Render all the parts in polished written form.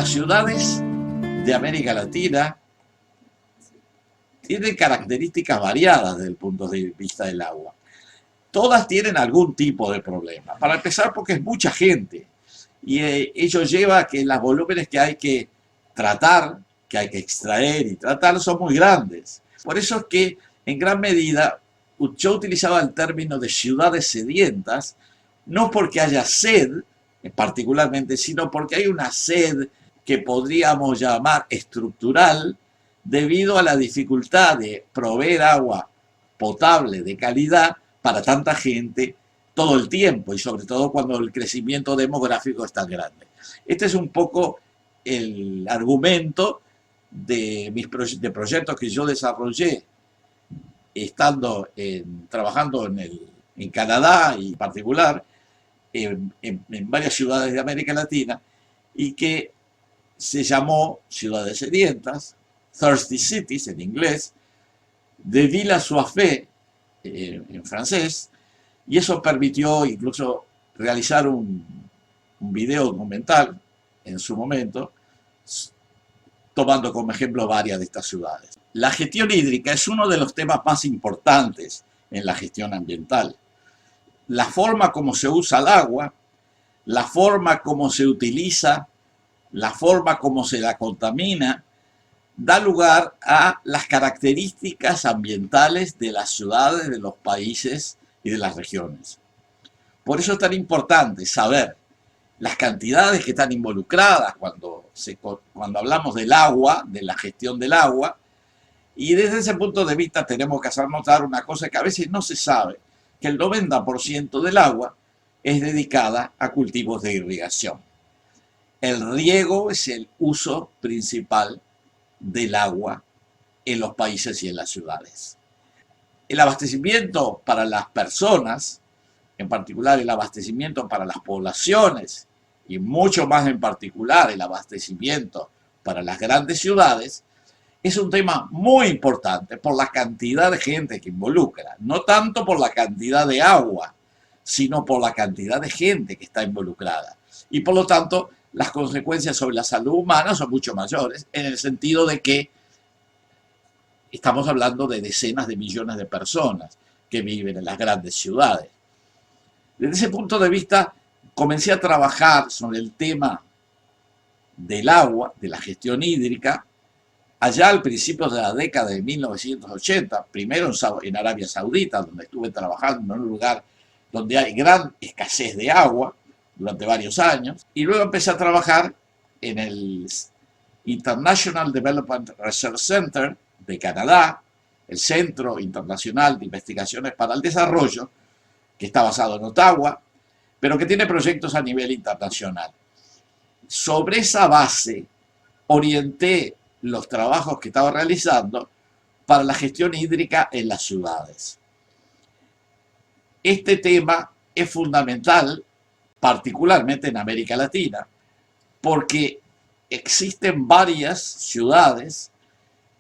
Las ciudades de América Latina tienen características variadas desde el punto de vista del agua. Todas tienen algún tipo de problema. Para empezar, porque es mucha gente y ello lleva a que los volúmenes que hay que tratar, que hay que extraer y tratar son muy grandes. Por eso es que en gran medida yo utilizaba el término de ciudades sedientas, no porque haya sed particularmente, sino porque hay una sed que podríamos llamar estructural debido a la dificultad de proveer agua potable de calidad para tanta gente todo el tiempo y sobre todo cuando el crecimiento demográfico es tan grande. Este es un poco el argumento de proyectos que yo desarrollé estando trabajando en Canadá y en particular en varias ciudades de América Latina y que se llamó Ciudades Sedientas, Thirsty Cities en inglés, de Ville Assoiffée en francés, y eso permitió incluso realizar un video documental en su momento, tomando como ejemplo varias de estas ciudades. La gestión hídrica es uno de los temas más importantes en la gestión ambiental. La forma como se usa el agua, la forma como se utiliza, la forma como se la contamina, da lugar a las características ambientales de las ciudades, de los países y de las regiones. Por eso es tan importante saber las cantidades que están involucradas cuando hablamos del agua, de la gestión del agua, y desde ese punto de vista tenemos que hacer notar una cosa que a veces no se sabe, que el 90% del agua es dedicada a cultivos de irrigación. El riego es el uso principal del agua en los países y en las ciudades. El abastecimiento para las personas, en particular el abastecimiento para las poblaciones y mucho más en particular el abastecimiento para las grandes ciudades, es un tema muy importante por la cantidad de gente que involucra, no tanto por la cantidad de agua, sino por la cantidad de gente que está involucrada. Y por lo tanto, las consecuencias sobre la salud humana son mucho mayores, en el sentido de que estamos hablando de decenas de millones de personas que viven en las grandes ciudades. Desde ese punto de vista, comencé a trabajar sobre el tema del agua, de la gestión hídrica, allá al principio de la década de 1980, primero en Arabia Saudita, donde estuve trabajando en un lugar donde hay gran escasez de agua durante varios años, y luego empecé a trabajar en el International Development Research Center de Canadá, el Centro Internacional de Investigaciones para el Desarrollo, que está basado en Ottawa, pero que tiene proyectos a nivel internacional. Sobre esa base orienté los trabajos que estaba realizando para la gestión hídrica en las ciudades. Este tema es fundamental, particularmente en América Latina, porque existen varias ciudades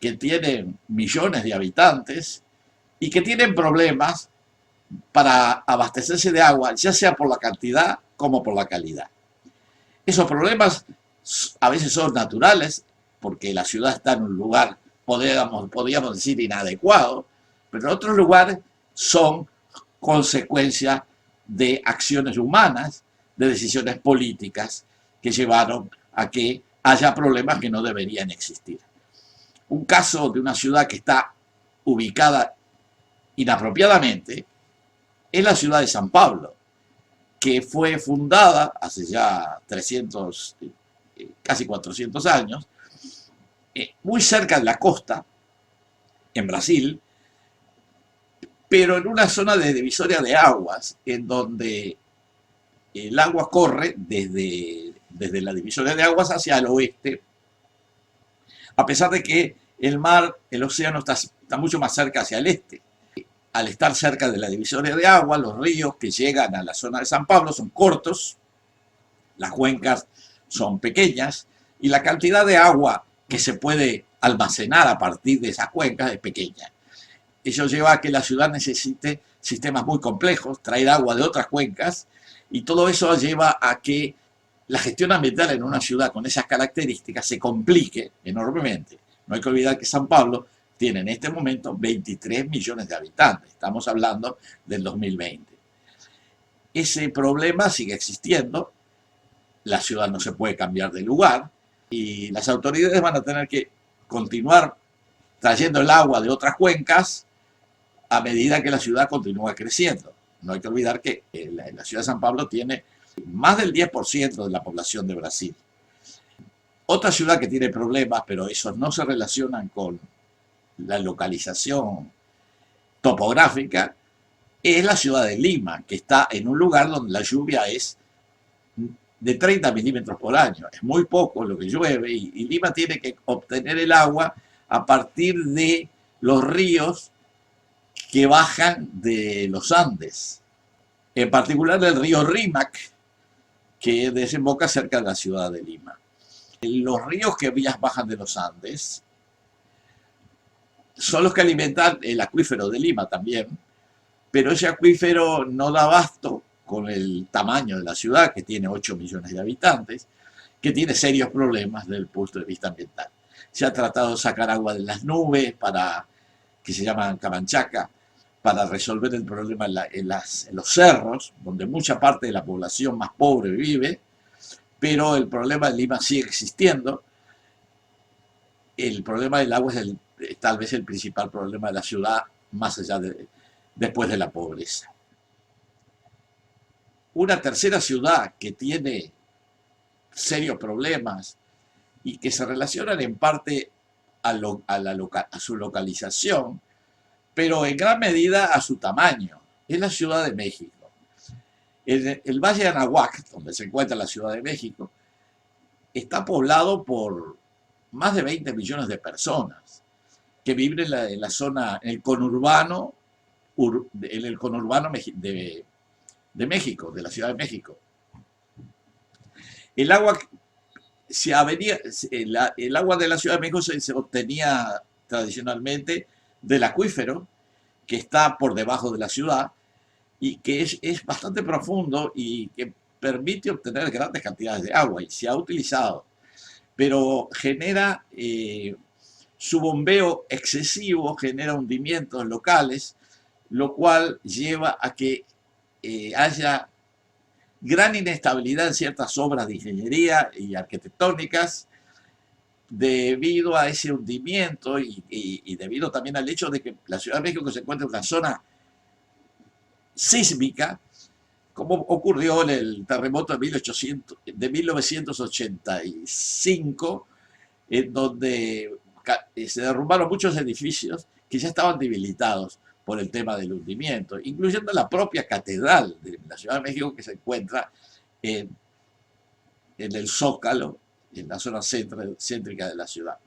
que tienen millones de habitantes y que tienen problemas para abastecerse de agua, ya sea por la cantidad como por la calidad. Esos problemas a veces son naturales, porque la ciudad está en un lugar, podríamos decir, inadecuado, pero en otros lugares son consecuencia de acciones humanas, de decisiones políticas que llevaron a que haya problemas que no deberían existir. Un caso de una ciudad que está ubicada inapropiadamente es la ciudad de San Pablo, que fue fundada hace ya 300, casi 400 años, muy cerca de la costa, en Brasil, pero en una zona de divisoria de aguas, en donde el agua corre desde la divisoria de aguas hacia el oeste, a pesar de que el océano está mucho más cerca hacia el este. Al estar cerca de la divisoria de agua, los ríos que llegan a la zona de San Pablo son cortos, las cuencas son pequeñas y la cantidad de agua que se puede almacenar a partir de esas cuencas es pequeña. Eso lleva a que la ciudad necesite sistemas muy complejos, traer agua de otras cuencas, y todo eso lleva a que la gestión ambiental en una ciudad con esas características se complique enormemente. No hay que olvidar que San Pablo tiene en este momento 23 millones de habitantes. Estamos hablando del 2020. Ese problema sigue existiendo. La ciudad no se puede cambiar de lugar y las autoridades van a tener que continuar trayendo el agua de otras cuencas a medida que la ciudad continúa creciendo. No hay que olvidar que la ciudad de San Pablo tiene más del 10% de la población de Brasil. Otra ciudad que tiene problemas, pero esos no se relacionan con la localización topográfica, es la ciudad de Lima, que está en un lugar donde la lluvia es de 30 milímetros por año. Es muy poco lo que llueve y Lima tiene que obtener el agua a partir de los ríos que bajan de los Andes, en particular el río Rímac, que desemboca cerca de la ciudad de Lima. Los ríos que bajan de los Andes son los que alimentan el acuífero de Lima también, pero ese acuífero no da abasto con el tamaño de la ciudad, que tiene 8 millones de habitantes, que tiene serios problemas desde el punto de vista ambiental. Se ha tratado de sacar agua de las nubes, que se llaman Camanchaca, para resolver el problema en los cerros, donde mucha parte de la población más pobre vive, pero el problema de Lima sigue existiendo. El problema del agua es tal vez el principal problema de la ciudad, más allá después de la pobreza. Una tercera ciudad que tiene serios problemas y que se relacionan en parte a su localización, pero en gran medida a su tamaño, es la Ciudad de México. El Valle de Anahuac, donde se encuentra la Ciudad de México, está poblado por más de 20 millones de personas que viven en la zona, en el conurbano de México, de la Ciudad de México. El agua, el agua de la Ciudad de México se obtenía tradicionalmente del acuífero que está por debajo de la ciudad y que es bastante profundo y que permite obtener grandes cantidades de agua y se ha utilizado, pero genera su bombeo excesivo, genera hundimientos locales, lo cual lleva a que haya gran inestabilidad en ciertas obras de ingeniería y arquitectónicas debido a ese hundimiento y debido también al hecho de que la Ciudad de México se encuentra en una zona sísmica, como ocurrió en el terremoto de 1985, en donde se derrumbaron muchos edificios que ya estaban debilitados por el tema del hundimiento, incluyendo la propia catedral de la Ciudad de México, que se encuentra en el Zócalo, en la zona céntrica de la ciudad.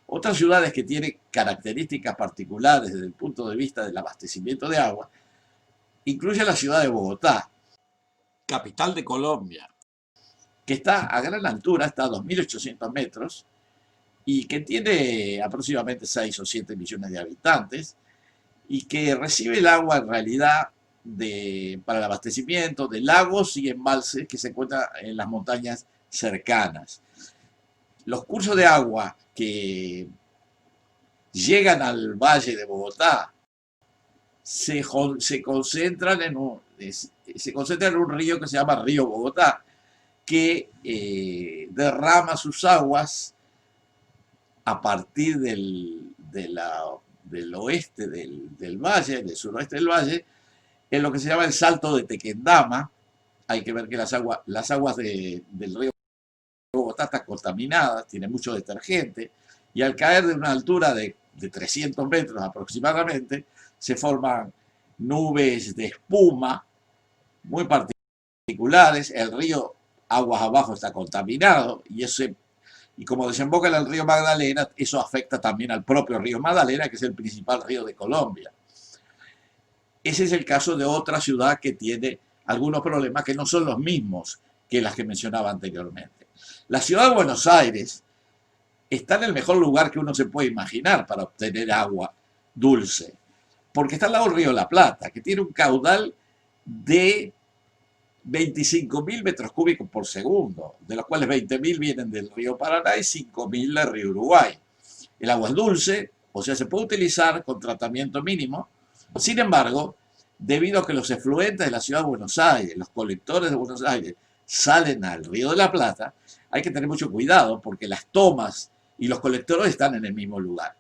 Otras ciudades que tienen características particulares desde el punto de vista del abastecimiento de agua, incluye la ciudad de Bogotá, capital de Colombia, que está a gran altura, está a 2.800 metros, y que tiene aproximadamente 6 o 7 millones de habitantes, y que recibe el agua en realidad para el abastecimiento de lagos y embalses que se encuentran en las montañas cercanas. Los cursos de agua que llegan al Valle de Bogotá se concentran en un río que se llama Río Bogotá, que derrama sus aguas a partir del oeste del valle, del suroeste del valle, en lo que se llama el Salto de Tequendama. Hay que ver que las aguas del río Bogotá están contaminadas, tiene mucho detergente, y al caer de una altura de 300 metros aproximadamente, se forman nubes de espuma muy particulares. El río aguas abajo está contaminado y como desemboca en el río Magdalena, eso afecta también al propio río Magdalena, que es el principal río de Colombia. Ese es el caso de otra ciudad que tiene algunos problemas que no son los mismos que las que mencionaba anteriormente. La ciudad de Buenos Aires está en el mejor lugar que uno se puede imaginar para obtener agua dulce, porque está al lado del río La Plata, que tiene un caudal de 25.000 metros cúbicos por segundo, de los cuales 20.000 vienen del río Paraná y 5.000 del río Uruguay. El agua es dulce, o sea, se puede utilizar con tratamiento mínimo. Sin embargo, debido a que los efluentes de la ciudad de Buenos Aires, los colectores de Buenos Aires, salen al río de la Plata, hay que tener mucho cuidado porque las tomas y los colectores están en el mismo lugar.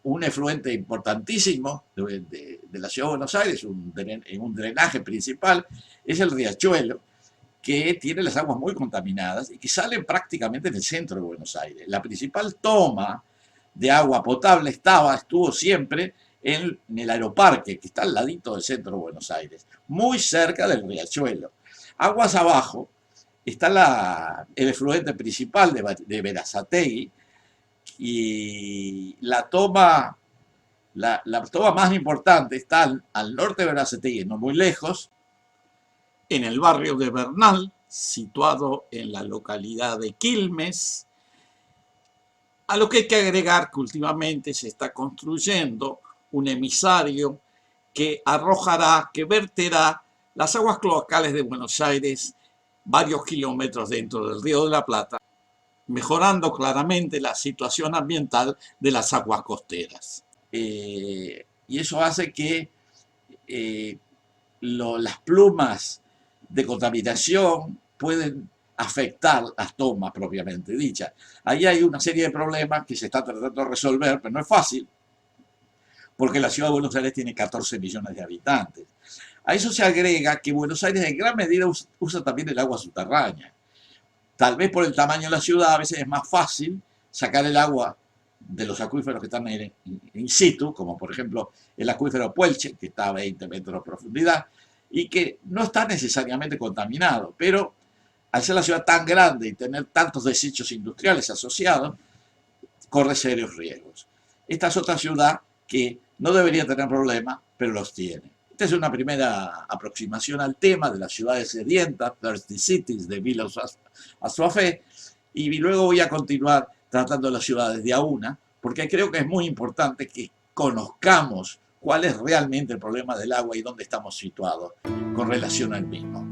Un efluente importantísimo de la ciudad de Buenos Aires, un drenaje principal, es el riachuelo, que tiene las aguas muy contaminadas y que salen prácticamente en el centro de Buenos Aires. La principal toma de agua potable estuvo siempre en el Aeroparque, que está al ladito del centro de Buenos Aires, muy cerca del riachuelo. Aguas abajo está el efluente principal de Berazategui, y la toma más importante está al norte de Berazategui, no muy lejos, en el barrio de Bernal, situado en la localidad de Quilmes, a lo que hay que agregar que últimamente se está construyendo un emisario que verterá las aguas cloacales de Buenos Aires varios kilómetros dentro del Río de la Plata, mejorando claramente la situación ambiental de las aguas costeras. Y eso hace que las plumas de contaminación pueden afectar las tomas propiamente dichas. Ahí hay una serie de problemas que se está tratando de resolver, pero no es fácil, porque la ciudad de Buenos Aires tiene 14 millones de habitantes. A eso se agrega que Buenos Aires en gran medida usa también el agua subterránea. Tal vez por el tamaño de la ciudad a veces es más fácil sacar el agua de los acuíferos que están in situ, como por ejemplo el acuífero Puelche, que está a 20 metros de profundidad y que no está necesariamente contaminado, pero al ser la ciudad tan grande y tener tantos desechos industriales asociados, corre serios riesgos. Esta es otra ciudad que no debería tener problemas, pero los tiene. Esta es una primera aproximación al tema de las ciudades sedientas, Thirsty Cities, de Villa Assuafé, y luego voy a continuar tratando las ciudades de a una, porque creo que es muy importante que conozcamos cuál es realmente el problema del agua y dónde estamos situados con relación al mismo.